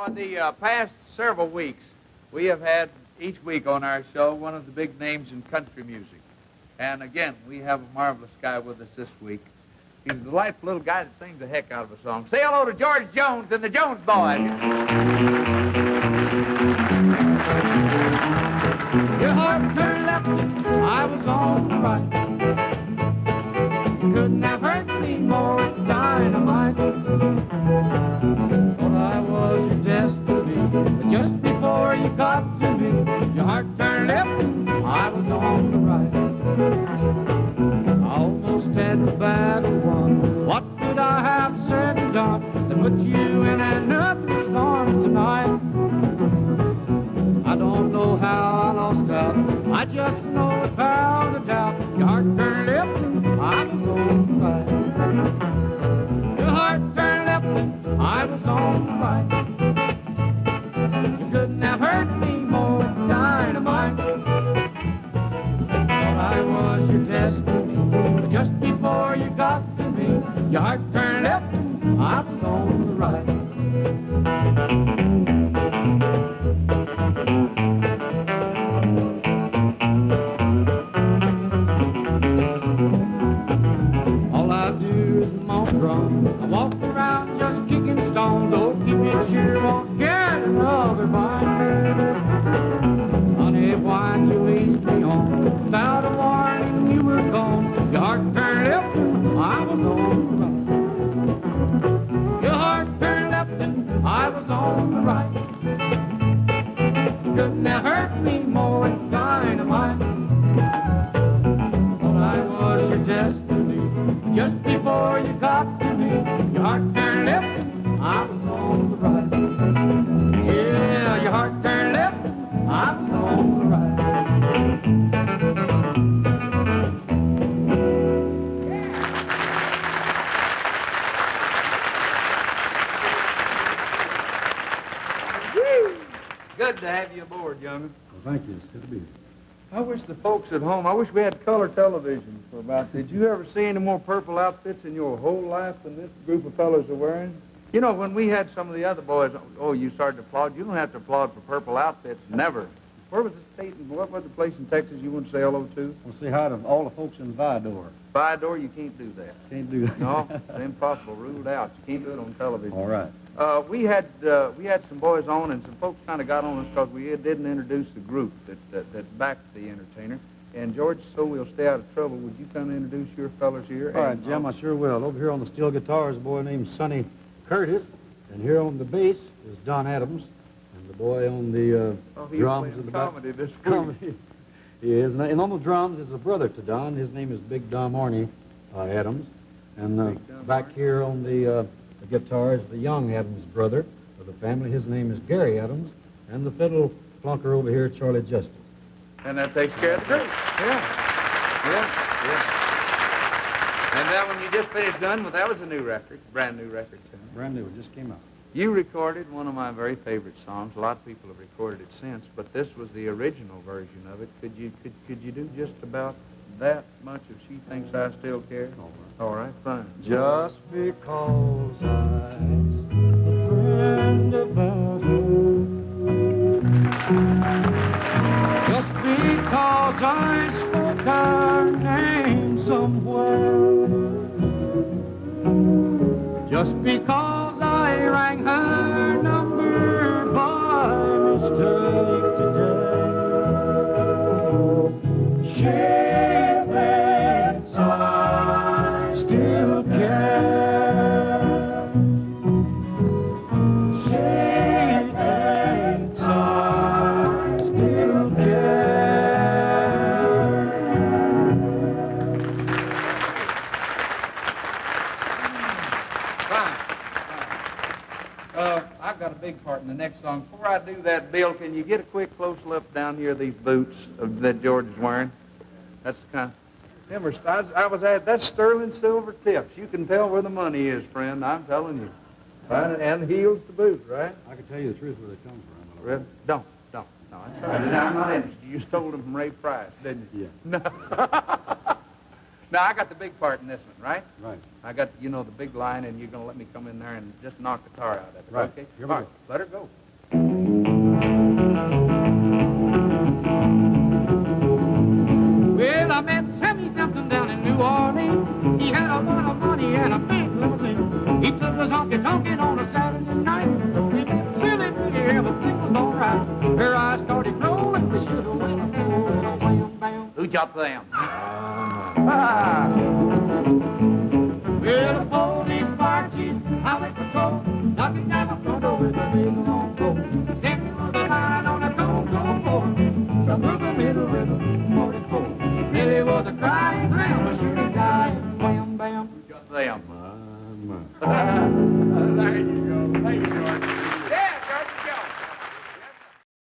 For the past several weeks, we have had each week on our show one of the big names in country music. And again, we have a marvelous guy with us this week. He's a delightful little guy that sings the heck out of a song. Say hello to George Jones and the Jones Boys. Your heart turned left, I was on the right. Couldn't have hurt me more, it's dynamite. Thought I was your destiny, but just before you got to me, your heart turned left, I was on the right. I almost had the battle won. What could I have said and done that put you in another's arms tonight? I don't know how I lost out. I just know without a doubt your heart turned left and I was on the right. Your heart turned left and I was on the right. You couldn't have hurt me more with dynamite. Thought I was your destiny, but just before you got to me, your heart turned left and I was on the right. I walk around just kicking stones. Oh, keep it sure won't get another bite. Honey, why'd you leave me on? Without a warning, you were gone. Your heart turned left, and I was on the right. Your heart turned left, and I was on the right. You couldn't have hurt me more with dynamite. Thought I was your destiny. Just before you got to me, your heart turned left, and I was on the right. Yeah, your heart turned left, and I was on the right. Good to have you aboard, young'un. Well, thank you. It's good to be here. I wish the folks at home, I wish we had color television for about. Did you ever see any more purple outfits in your whole life than this group of fellows are wearing? You know, when we had some of the other boys, oh, you started to applaud. You don't have to applaud for purple outfits. Never. Where was the state, what was the place in Texas you want to say hello to? We'll say hi to all the folks in Viador. Viador, you can't do that. Can't do that. No, it's impossible. Ruled out. You can't do it on television. All right. We had some boys on, and some folks kind of got on us because we didn't introduce the group that backed the entertainer. And George, so we'll stay out of trouble, would you kind of introduce your fellas here? All right, Jim, I sure will. Over here on the steel guitar is a boy named Sonny Curtis, and here on the bass is Don Adams, and the boy on the drums in the back. Comedy this week. Comedy. He is, and on the drums is a brother to Don. His name is Big Dom Arney Adams, and back here on the guitar is the young Adams brother of the family. His name is Gary Adams, and the fiddle plunker over here, Charlie Justice. And that takes care of the group. Yeah. And that one you just finished done with, that was a new record, brand new record, too. Brand new, it just came out. You recorded one of my very favorite songs. A lot of people have recorded it since, but this was the original version of it. Could you do just about that much if She Thinks I Still Care? All right, fine. Just because I'm a friend about her, just because I spoke her name somewhere, just because I rang her number by mistake today, she thinks I still care. She thinks I still care. Fine. I've got a big part in the next song. Before I do that, Bill, can you get a quick close look down here of these boots that George is wearing? That's kind of... I was at, that's sterling silver tips. You can tell where the money is, friend. I'm telling you. Right? And the heels to boot, right? I can tell you the truth where they come from. Really? Don't. No, that's all right. I'm not interested. You stole them from Ray Price, didn't you? Yeah. No. Now, I got the big part in this one, right? Right. I got, you know, the big line, and you're going to let me come in there and just knock the tar out of it, Right. okay? Here we All go. right, let her go. Well, I met Sammy Simpson down in New Orleans. He had a lot of money and a big limousine. He took us honky-tonkin' on a Saturday night. He did silly bitty, everything was all right. Her eyes started glowing, we should have went a wham, bam. Who chopped them? Ah, Ah!